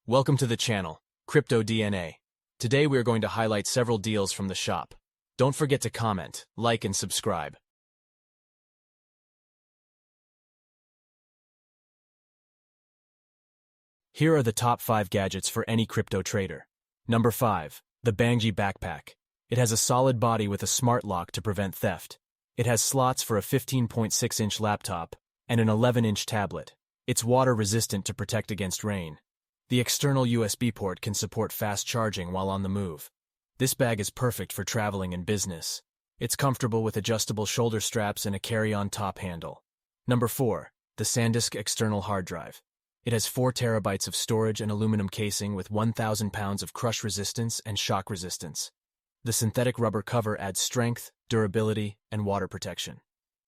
Welcome to the channel, Crypto DNA. Today we are going to highlight several deals from the shop. Don't forget to comment, like, and subscribe. Here are the top 5 gadgets for any crypto trader. Number 5. The Bangji Backpack. It has a solid body with a smart lock to prevent theft. It has slots for a 15.6-inch laptop and an 11-inch tablet. It's water-resistant to protect against rain. The external USB port can support fast charging while on the move. This bag is perfect for traveling and business. It's comfortable with adjustable shoulder straps and a carry-on top handle. Number 4. The SanDisk External Hard Drive. It has 4 terabytes of storage and aluminum casing with 1,000 pounds of crush resistance and shock resistance. The synthetic rubber cover adds strength, durability, and water protection.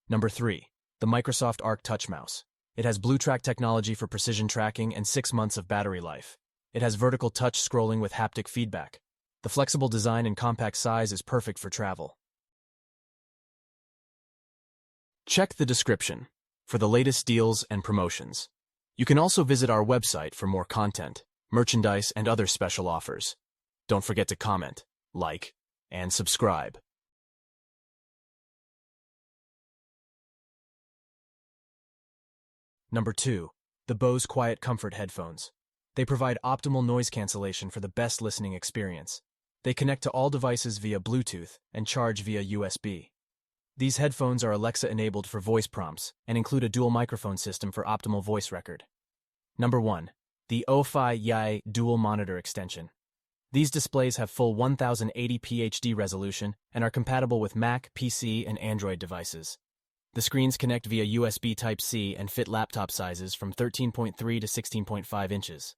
Number 3. The Microsoft Arc Touch Mouse. It has BlueTrack technology for precision tracking and 6 months of battery life. It has vertical touch scrolling with haptic feedback. The flexible design and compact size is perfect for travel. Check the description for the latest deals and promotions. You can also visit our website for more content, merchandise, and other special offers. Don't forget to comment, like, and subscribe. Number 2. The Bose Quiet Comfort Headphones. They provide optimal noise cancellation for the best listening experience. They connect to all devices via Bluetooth and charge via USB. These headphones are Alexa-enabled for voice prompts and include a dual microphone system for optimal voice record. Number 1. The O-Fi Yai Dual Monitor Extension. These displays have full 1080p HD resolution and are compatible with Mac, PC, and Android devices. The screens connect via USB Type-C and fit laptop sizes from 13.3 to 16.5 inches.